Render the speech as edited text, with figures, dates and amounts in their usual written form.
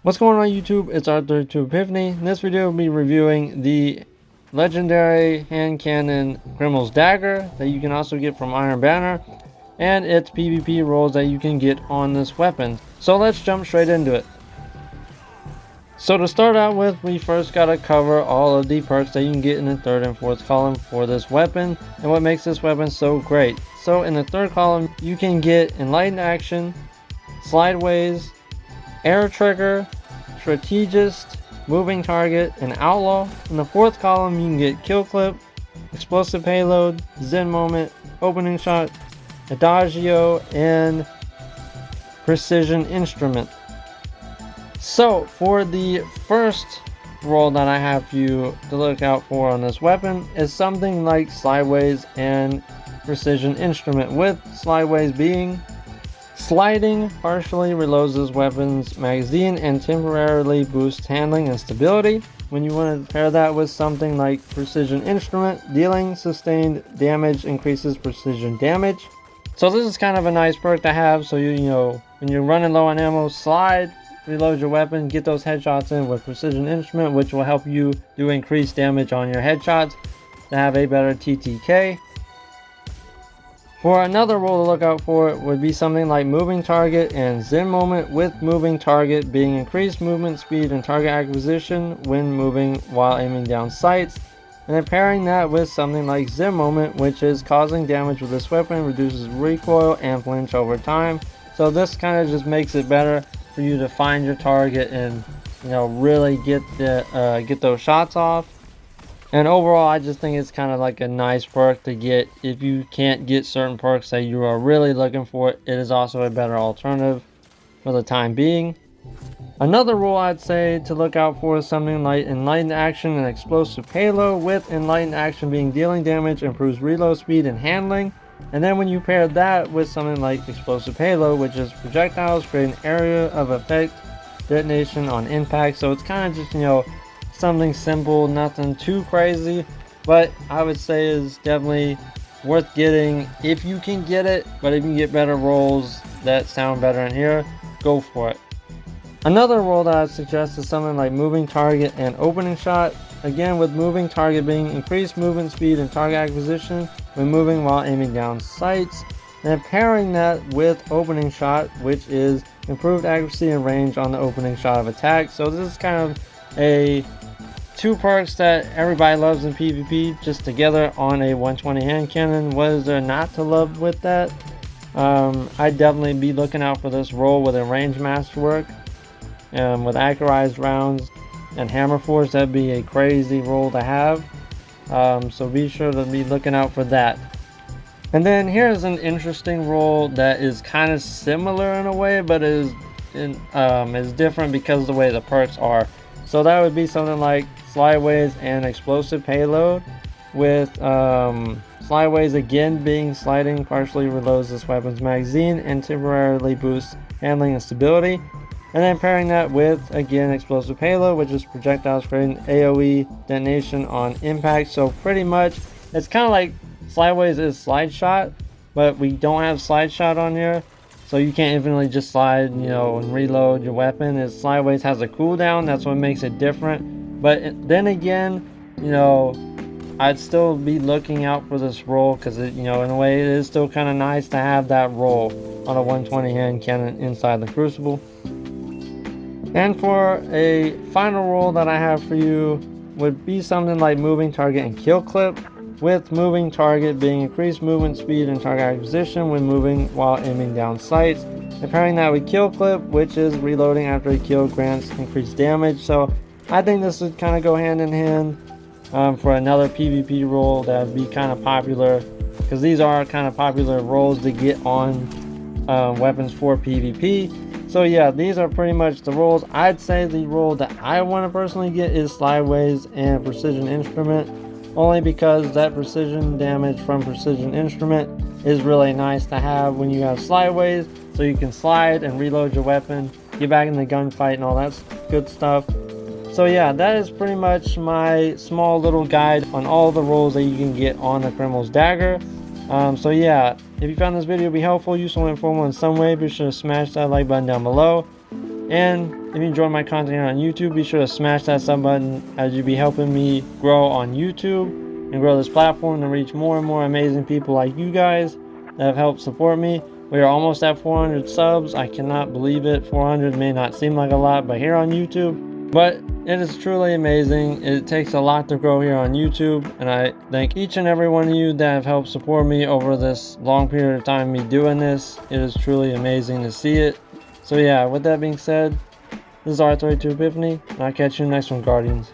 What's going on YouTube? It's R32 Epiphany. In this video, we'll be reviewing the legendary hand cannon Crimil's Dagger that you can also get from Iron Banner, and its PvP rolls that you can get on this weapon. So let's jump straight into it. So to start out with, we first gotta cover all of the perks that you can get in the third and fourth column for this weapon and what makes this weapon so great. So in the third column, you can get Enlightened Action, Slideways, Air Trigger, Strategist, Moving Target, and Outlaw. In the fourth column, you can get Kill Clip, Explosive Payload, Zim Moment, Opening Shot, Adagio, and Precision Instrument. So for the first role that I have for you to look out for on this weapon is something like Slideways and Precision Instrument, with Slideways being sliding partially reloads this weapon's magazine and temporarily boosts handling and stability. When you want to pair that with something like Precision Instrument, dealing sustained damage increases precision damage. So this is kind of a nice perk to have, so you know when you're running low on ammo, slide, reload your weapon, get those headshots in with Precision Instrument, which will help you do increased damage on your headshots to have a better TTK. For another role to look out for would be something like Moving Target and Zim Moment, with Moving Target being increased movement speed and target acquisition when moving while aiming down sights, and then pairing that with something like Zim Moment, which is causing damage with this weapon, reduces recoil and flinch over time. So this kind of just makes it better for you to find your target and really get those shots off. And overall, I just think it's kind of like a nice perk to get if you can't get certain perks that you are really looking for. It is also a better alternative for the time being. Another rule I'd say to look out for is something like Enlightened Action and Explosive Payload, with Enlightened Action being dealing damage, improves reload speed and handling. And then when you pair that with something like Explosive Payload, which is projectiles create an area of effect detonation on impact. So it's kind of just, something simple, nothing too crazy, but I would say is definitely worth getting if you can get it. But if you can get better rolls that sound better in here, go for it. Another role that I would suggest is something like Moving Target and Opening Shot. Again, with Moving Target being increased movement speed and target acquisition when moving while aiming down sights, and pairing that with Opening Shot, which is improved accuracy and range on the opening shot of attack. So this is kind of a two perks that everybody loves in PvP just together on a 120 hand cannon. What is there not to love with that? I'd definitely be looking out for this role with a range masterwork, with accurized rounds and hammer force. That'd be a crazy role to have. So be sure to be looking out for that. And then here's an interesting role that is kind of similar in a way, but is different because of the way the perks are. So that would be something like Slideways and Explosive Payload, with Slideways again being sliding partially reloads this weapon's magazine and temporarily boosts handling and stability. And then pairing that with, again, Explosive Payload, which is projectiles creating AoE detonation on impact. So pretty much it's kind of like Slideways is Slide Shot, but we don't have Slide Shot on here. So you can't infinitely just slide, and reload your weapon. Slideways has a cooldown, that's what makes it different. But then again, I'd still be looking out for this roll because in a way it is still kind of nice to have that roll on a 120 hand cannon inside the Crucible. And for a final roll that I have for you would be something like Moving Target and Kill Clip, with Moving Target being increased movement speed and target acquisition when moving while aiming down sights, and pairing that with Kill Clip, which is reloading after a kill grants increased damage. So I think this would kind of go hand in hand for another PvP role that would be kind of popular, because these are kind of popular roles to get on weapons for PvP. So yeah, these are pretty much the roles. I'd say the role that I want to personally get is Slideways and Precision Instrument, only because that precision damage from Precision Instrument is really nice to have when you have Slideways, so you can slide and reload your weapon, get back in the gunfight and all that good stuff. So yeah, that is pretty much my small little guide on all the roles that you can get on the Crimil's Dagger. So yeah, if you found this video to be helpful, useful, and informative in some way, be sure to smash that like button down below. And if you enjoy my content on YouTube, be sure to smash that sub button, as you'll be helping me grow on YouTube and grow this platform to reach more and more amazing people like you guys that have helped support me. We are almost at 400 subs. I cannot believe it. 400 may not seem like a lot, but here on YouTube, but it is truly amazing. It takes a lot to grow here on YouTube, and I thank each and every one of you that have helped support me over this long period of time me doing this. It is truly amazing to see it. So yeah, with that being said, this is R32 Epiphany, and I'll catch you next one, Guardians.